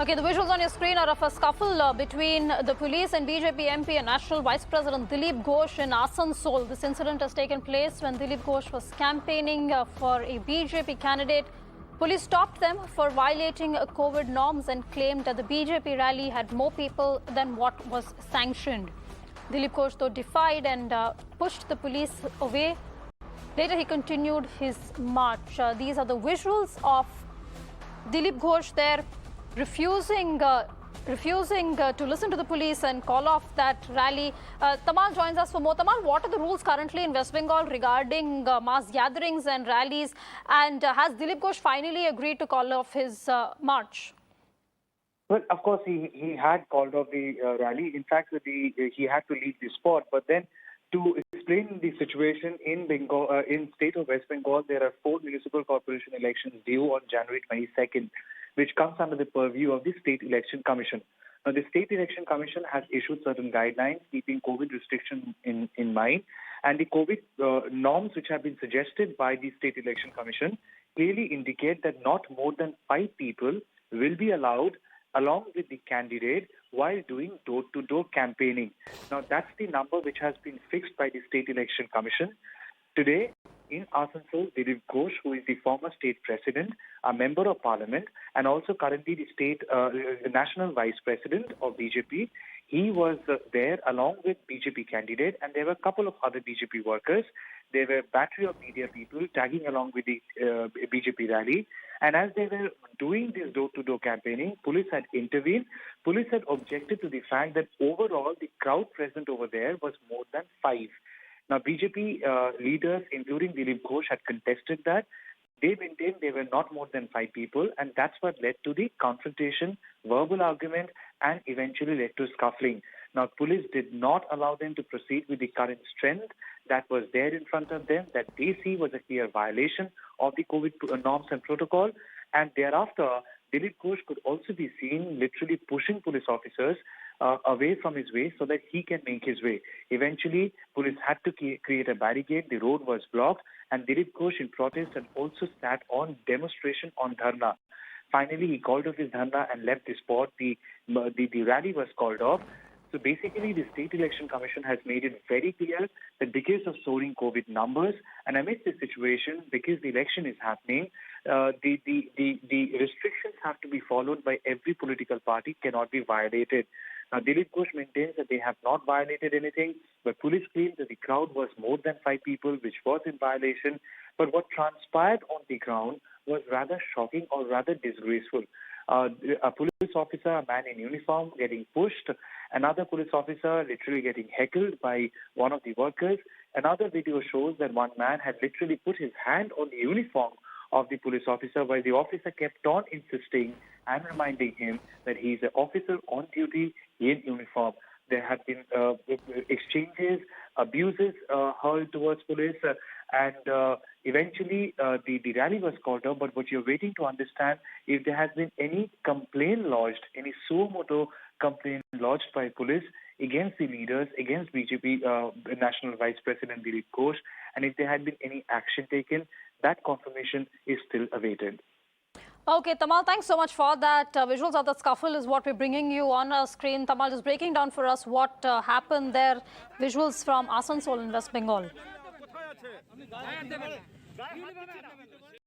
Okay, the visuals on your screen are of a scuffle between the police and BJP MP and National Vice President Dilip Ghosh in Asansol. This incident has taken place when Dilip Ghosh was campaigning for a BJP candidate. Police stopped them for violating COVID norms and claimed that the BJP rally had more people than what was sanctioned. Dilip Ghosh, though, defied and pushed the police away. Later, he continued his march. These are the visuals of Dilip Ghosh there, refusing to listen to the police and call off that rally. Tamal joins us for more. Tamal, what are the rules currently in West Bengal regarding mass gatherings and rallies? And has Dilip Ghosh finally agreed to call off his march? Well, of course, he had called off the rally. In fact, he had to leave the spot. But then, to explain the situation in Bengal, in state of West Bengal, there are 4 municipal corporation elections due on January 22nd, which comes under the purview of the State Election Commission. Now, the State Election Commission has issued certain guidelines keeping COVID restrictions in mind, and the COVID norms which have been suggested by the State Election Commission clearly indicate that not more than 5 people will be allowed along with the candidate while doing door-to-door campaigning. Now, that's the number which has been fixed by the State Election Commission. Today, in Asansol, Dilip Ghosh, who is the former state president, a member of parliament, and also currently the national vice president of BJP, he was there along with BJP candidate, and there were a couple of other BJP workers. There were a battery of media people tagging along with the BJP rally. And as they were doing this door-to-door campaigning, police had intervened. Police had objected to the fact that overall the crowd present over there was more than 5. Now, BJP leaders, including Dilip Ghosh, had contested that. They maintained they were not more than 5 people, and that's what led to the confrontation, verbal argument, and eventually led to scuffling. Now, police did not allow them to proceed with the current strength that was there in front of them, that they see was a clear violation of the COVID norms and protocol. And thereafter, Dilip Ghosh could also be seen literally pushing police officers away from his way so that he can make his way. Eventually, police had to create a barricade. The road was blocked, and Dilip Ghosh, in protest, had also sat on demonstration on dharna. Finally, he called off his dharna and left the spot. The rally was called off. So basically, the State Election Commission has made it very clear that because of soaring COVID numbers, and amidst this situation, because the election is happening, the restrictions have to be followed by every political party, cannot be violated. Now, Dilip Ghosh maintains that they have not violated anything, but police claim that the crowd was more than 5 people, which was in violation. But what transpired on the ground was rather shocking or rather disgraceful. A police officer, a man in uniform, getting pushed. Another police officer literally getting heckled by one of the workers. Another video shows that one man had literally put his hand on the uniform of the police officer, while the officer kept on insisting and reminding him that he is an officer on duty in uniform. There have been exchanges, abuses hurled towards police, and eventually the rally was called off. But what you're waiting to understand, if there has been any complaint lodged, any suo motu complaint lodged by police against the leaders, against BJP National Vice President Dilip Ghosh, and if there had been any action taken, that confirmation is still awaited. Okay, Tamal, thanks so much for that. Visuals of the scuffle is what we're bringing you on our screen. Tamal is breaking down for us what happened there. Visuals from Asansol in West Bengal.